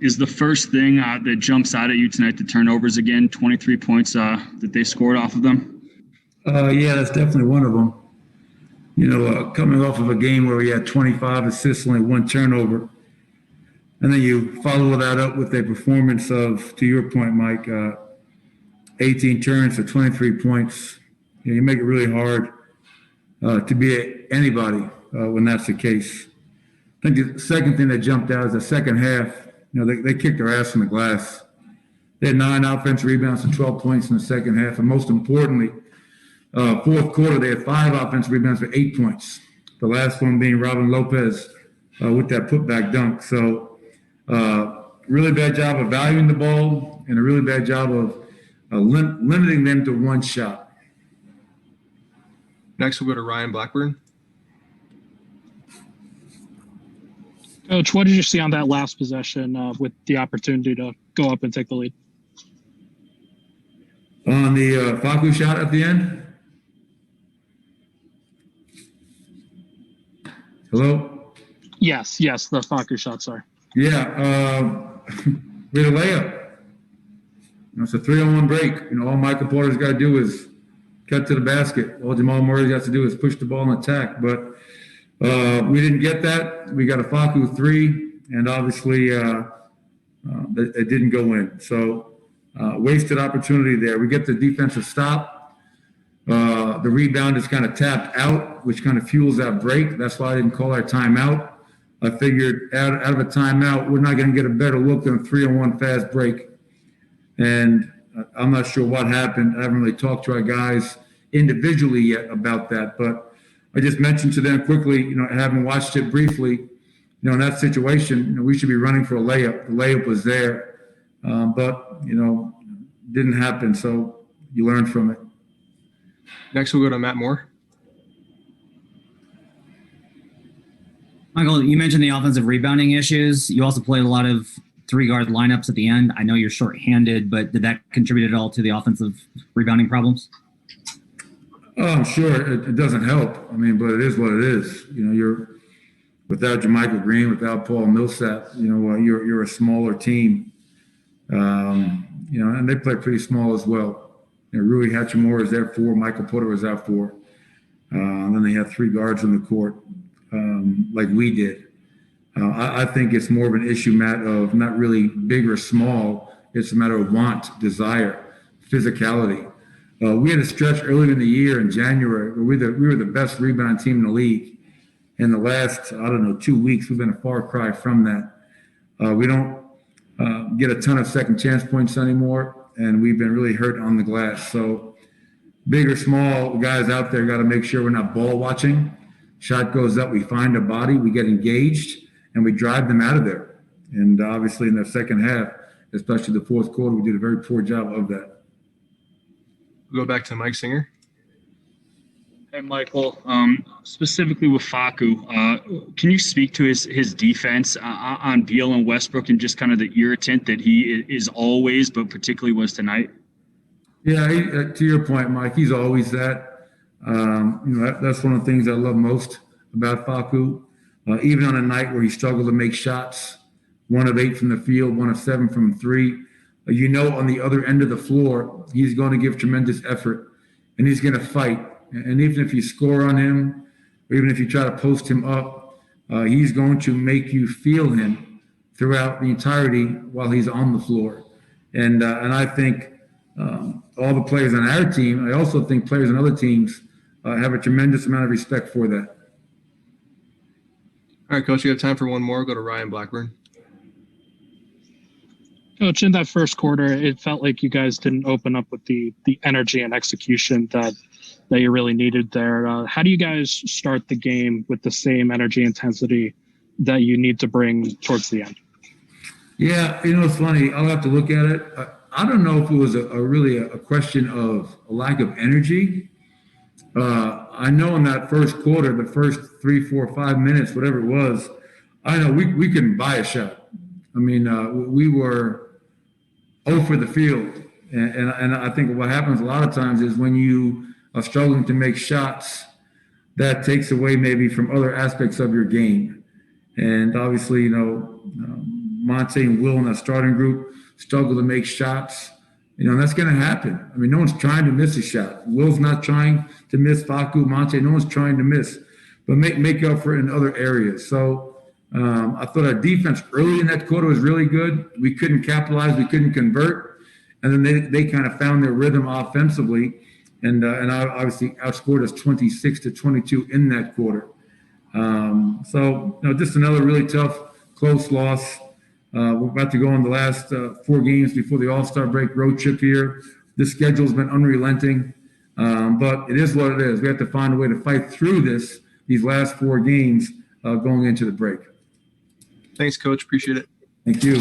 Is the first thing that jumps out at you tonight the turnovers again? 23 points that they scored off of them. Yeah, that's definitely one of them. Coming off of a game where we had 25 assists, only one turnover, and then you follow that up with a performance of, to your point, Mike, 18 turns for 23 points. You make it really hard to be anybody when that's the case. I think the second thing that jumped out is the second half. They kicked their ass in the glass. They had 9 offensive rebounds and 12 points in the second half, and most importantly, fourth quarter, they had 5 offensive rebounds for 8 points. The last one being Robin Lopez with that putback dunk. So, really bad job of valuing the ball and a really bad job of limiting them to one shot. Next, we'll go to Ryan Blackburn. Coach, what did you see on that last possession with the opportunity to go up and take the lead? On the Facu shot at the end? Hello? Yes, the Facu shot, sorry. Yeah, we had a layup. It's a 3-on-1 break. All Michael Porter's got to do is cut to the basket. All Jamal Murray's got to do is push the ball and attack. But we didn't get that. We got a Facu 3, and obviously it didn't go in. So wasted opportunity there. We get the defensive stop. The rebound is kind of tapped out, which kind of fuels that break. That's why I didn't call our timeout. I figured out of a timeout, we're not going to get a better look than a 3-on-1 fast break. And I'm not sure what happened. I haven't really talked to our guys individually yet about that, but I just mentioned to them quickly, having watched it briefly, in that situation, we should be running for a layup. The layup was there, but, didn't happen. So you learn from it. Next, we'll go to Matt Moore. Michael, you mentioned the offensive rebounding issues. You also played a lot of 3-guard lineups at the end. I know you're shorthanded, but did that contribute at all to the offensive rebounding problems? Oh, I'm sure it doesn't help. But it is what it is. You're without Jermichael Green, without Paul Millsap. You're a smaller team. And they play pretty small as well. Rui Hachimura is there 4. Michael Porter was out 4. And then they have 3 guards on the court, like we did. I think it's more of an issue, Matt, of not really big or small. It's a matter of want, desire, physicality. We had a stretch earlier in the year in January where we were the best rebound team in the league. In the last, 2 weeks, we've been a far cry from that. We don't get a ton of second chance points anymore, and we've been really hurt on the glass. So big or small, guys out there got to make sure we're not ball watching. Shot goes up, we find a body, we get engaged, and we drive them out of there. And obviously in the second half, especially the fourth quarter, we did a very poor job of that. We'll go back to Mike Singer. Hey, Michael, specifically with Facu, can you speak to his defense on Beal and Westbrook and just kind of the irritant that he is always, but particularly was tonight? Yeah, to your point, Mike, he's always that. That's one of the things I love most about Facu. Even on a night where he struggled to make shots, 1 of 8 from the field, 1 of 7 from 3, on the other end of the floor, he's going to give tremendous effort, and he's going to fight. And even if you score on him, or even if you try to post him up, he's going to make you feel him throughout the entirety while he's on the floor. And I think all the players on our team, I also think players on other teams have a tremendous amount of respect for that. All right, Coach, you have time for one more. Go to Ryan Blackburn. Coach, in that first quarter, it felt like you guys didn't open up with the energy and execution that you really needed there. How do you guys start the game with the same energy intensity that you need to bring towards the end? Yeah, it's funny. I'll have to look at it. I don't know if it was really a question of a lack of energy. I know in that first quarter, the first 3, 4, 5 minutes, whatever it was, I know we couldn't buy a shot. We were 0 for the field. And I think what happens a lot of times is when you are struggling to make shots, that takes away maybe from other aspects of your game. And obviously, Monte and Will in that starting group struggle to make shots. And that's going to happen. I mean, no one's trying to miss a shot. Will's not trying to miss. Facu, Monte, no one's trying to miss, but make up for it in other areas. So I thought our defense early in that quarter was really good. We couldn't capitalize. We couldn't convert. And then they kind of found their rhythm offensively and obviously outscored us 26-22 in that quarter. So just another really tough, close loss. We're about to go on the last 4 games before the All-Star break road trip here. The schedule's been unrelenting, but it is what it is. We have to find a way to fight through these last 4 games going into the break. Thanks, Coach. Appreciate it. Thank you.